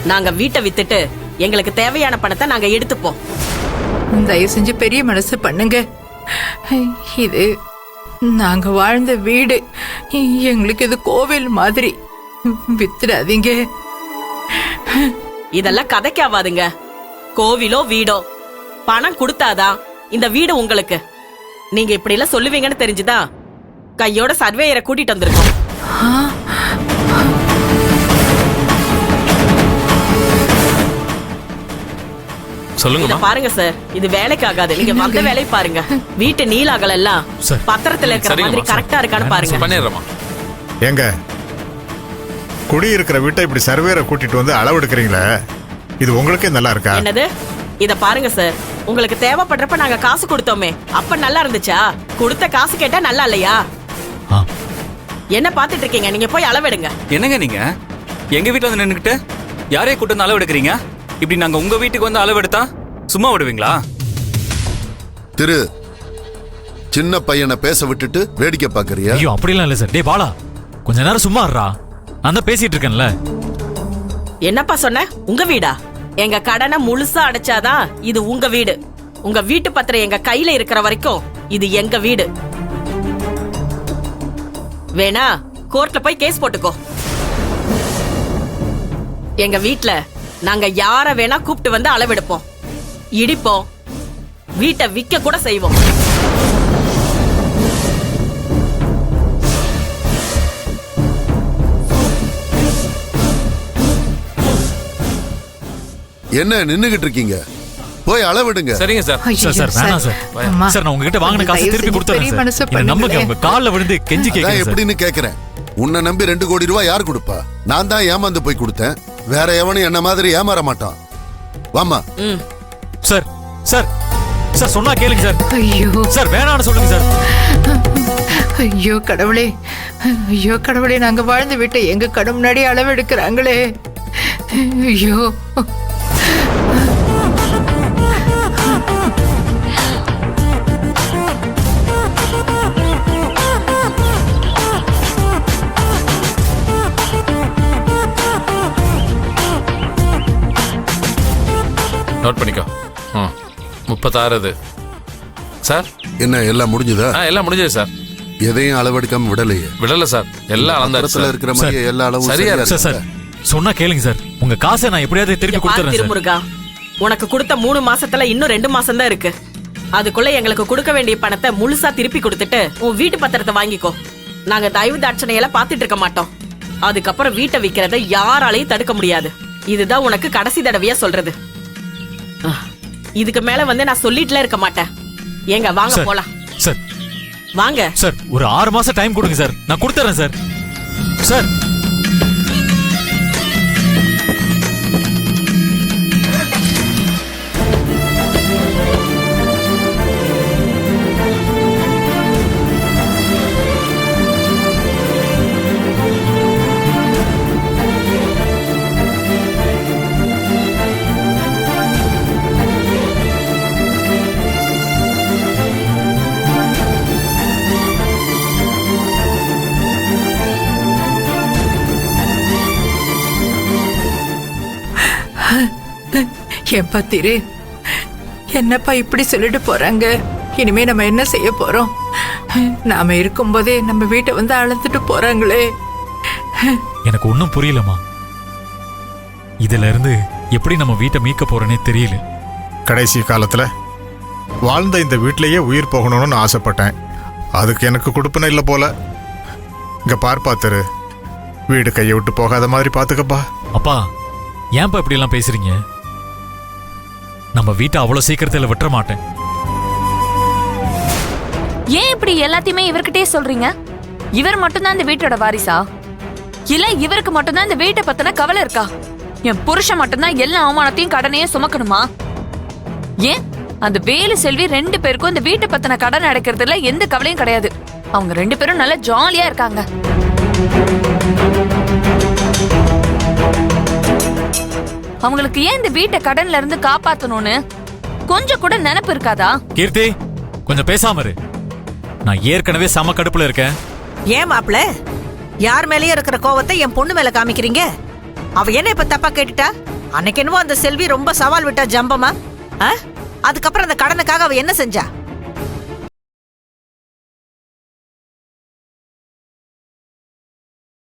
நாங்க வீட்டை வித்துட்டு எங்களுக்கு தேவையான பணத்தை நாங்க எடுத்துப்போம். தயவு செஞ்சு பெரிய மனசு பண்ணுங்க. இது நாங்க வாழ்ந்த வீடு, எங்களுக்கு இது கோவில் மாதிரி. வித்துடாதீங்க. இதெல்லாம் கதைக்காவாதுங்க. கோவிலோ வீடோ பணம் கொடுத்தாதான் இந்த வீடு உங்களுக்கு. நீங்க இப்படி எல்லாம் சொல்லுவீங்கன்னு தெரிஞ்சுதான் கையோட சர்வேயரை கூட்டிட்டு வந்திருக்கோம். சொல்லுங்க பாருங்க சார், இது வேலைக்கு ஆகாது. நீங்க வந்த வேலையை பாருங்க. வீட்டு நீலாகல எல்லாம் பத்திரத்துல இருக்கிற மாதிரி கரெக்டா இருக்கான்னு பாருங்க. பண்ணிடுறோமா? எங்க குடி இருக்கிற வீட்டை இப்படி சர்வேரை கூட்டிட்டு வந்து அளவு எடுக்கிறீங்களே, இது உங்களுக்கே நல்லா இருக்கா? என்னது? இத பாருங்க சார், உங்களுக்கு தேவைப்படுறப்ப நாங்க காசு கொடுத்தோமே, அப்ப நல்லா இருந்துச்சா? கொடுத்த காசு கேட்டா நல்லா இல்லையா? என்ன பாத்துட்டு இருக்கீங்க? நீங்க போய் அளவெடுங்க. என்னங்க நீங்க எங்க வீட்டுல வந்து நின்னுக்கிட்டு யாரையும் கூட்டு வந்து அளவு எடுக்கிறீங்க? இப்படி நாங்க உங்க வீட்டுக்கு வந்து அளவு எடுத்தா சும்மா விடுவீங்களா? திரு, சின்ன பையனை பேச விட்டுட்டு வேடிக்கை பாக்குறியா? ஐயோ அப்படிலாம் இல்ல சார். டேய் பாலா, கொஞ்ச நேரம் சும்மா இருடா. நான் தான் பேசிட்டு இருக்கேன்ல. என்னப்பா சொன்ன? உங்க வீடா? எங்க கடனை முழுசா அடைச்சாதான் இது உங்க வீடு. உங்க வீட்டு பத்திரம் எங்க கையில இருக்கிற வரைக்கும் இது எங்க வீடு. வேணா கோர்ட்ல போய் கேஸ் போட்டுக்கோ. எங்க வீட்ல நாங்க யார வேணா கூப்பிட்டு வந்து அளவெடுப்போம், இடிப்போம், வீட்டை விக்க கூட செய்வோம். என்ன நின்னுகிட்டு இருக்கீங்க? போய் அளவெடுங்க. சரிங்க சார். சார் வேணாம் சார். சார் நான் உங்ககிட்ட வாங்கின காசு திருப்பி கொடுத்துறேன் சார். என்ன நம்புங்க, உங்க கால்ல விழுந்து கெஞ்சி கேக்குறேன். எப்படின்னு கேக்குறேன். உன்னை நம்பி 2 கோடி ரூபாய் யார் கொடுப்பா? நான் தான் ஏமாந்து போய் கொடுத்தேன். வேற எவனும் என்ன மாதிரி ஏமாற மாட்டான். வாமா. சார் சார் சார் சொன்னா கேளுங்க சார். ஐயோ சார் வேணான்னு சொல்லுங்க சார். ஐயோ கடவுளே, ஐயோ கடவுளே, நாங்க வாழ்ந்து விட்டு எங்க கடும் முன்னாடி அளவு எடுக்கிறாங்களே. ஐயோ நோட் பண்ணிக்கோ. 36 சார். என்ன எல்லாம் முடிஞ்சதா? எல்லாம் முடிஞ்சது சார். எதையும் அளவெடுக்காம விடலையே. விடல சார். எல்லா அளந்தாச்சு இருக்கிற மாதிரி எல்லா அளவும் சரியா இருக்கு சார். சொன்னா கேளுங்க சார். உங்க காசை நான் எப்படியாவது திருப்பி கொடுத்துறேன் சார். திருமுருகா, உனக்கு கொடுத்த 3 மாசத்துல இன்னும் 2 மாசம் தான் இருக்கு. அதுக்குள்ள எங்களுக்கு கொடுக்க வேண்டிய பணத்தை முழுசா திருப்பி கொடுத்துட்டு உன் வீட்டு பத்திரத்தை வாங்கிக்கோ. நாங்க தயவு தாட்சணையெல்லாம் பாத்துட்டு இருக்க மாட்டோம். அதுக்கப்புறம் வீட்டை விக்கிறத யாராலையும் தடுக்க முடியாது. இதுதான் உனக்கு கடைசி தடவையா சொல்றது. இதுக்கு மேல வந்து நான் சொல்லிட்டுல இருக்க மாட்டேன். ஏங்க வாங்க போலாம். சார் வாங்க சார். ஒரு 6 மாசம் டைம் கொடுங்க சார், நான் கொடுத்துறேன் சார். சார் ஏன்பா திரு, என்னப்பா இப்படி சொல்லிட்டு போறாங்க? இனிமே நம்ம என்ன செய்ய போறோம்? நாம இருக்கும்போதே நம்ம வீட்டை வந்து அளந்துட்டு போறாங்களே. எனக்கு ஒன்னும் புரியலமா. இதுல இருந்து எப்படி நம்ம வீட்டை மீட்க போறேனே தெரியல. கடைசி காலத்துல வாழ்ந்த இந்த வீட்டிலேயே உயிர் போகணும்னு ஆசைப்பட்டேன். அதுக்கு எனக்கு கொடுப்பன இல்லை போல. இங்க பார்ப்பா திரு, வீடு கையை விட்டு போகாத மாதிரி பாத்துக்கப்பா. அப்பா ஏன்பா இப்படி எல்லாம் பேசுறீங்க? நம்ம வீட்டை அவ்வளவு சீக்கிரத்துல விட்டுற மாட்டேன். ஏன் இப்படி எல்லாத்தையுமே இவர்கிட்டயே சொல்றீங்க? இவர் மட்டும்தான் இந்த வீட்டோட வாரிசா? இல்ல இவருக்கு மட்டும்தான் இந்த வீட்டை பத்தின கவலை இருக்கா? என் புருஷன் மட்டும்தான் எல்லா அவமானத்தையும் கடனையும் சுமக்கணுமா? ஏன் அந்த வேலு செல்வி 2 பேருக்கும் இந்த வீட்டை பத்தின கடன் அடைக்கிறதுல எந்த கவலையும் கிடையாது. அவங்க 2 பேரும் நல்லா ஜாலியா இருக்காங்க. அவங்களுக்கு ஏன் இந்த வீட்டை கடன்ல இருந்து காப்பாத்தணும்னு கொஞ்சம் கூட நினைப்பு இருக்காதா? கீர்த்தி கொஞ்சம் பேசாம இரு. நான் ஏற்கனவே சம கடுப்புல இருக்கேன். ஏன் மாப்ள, யார் மேலயும் இருக்கிற கோவத்தை என் பொண்ணு மேல காமிக்கிறீங்க? அவ என்ன இப்ப தப்பா கேட்டுட்டா? அன்னைக்கு என்னவோ அந்த செல்வி ரொம்ப சவால் விட்டா ஜம்பமா. அதுக்கப்புறம் அந்த கடனுக்காக அவ என்ன செஞ்சா?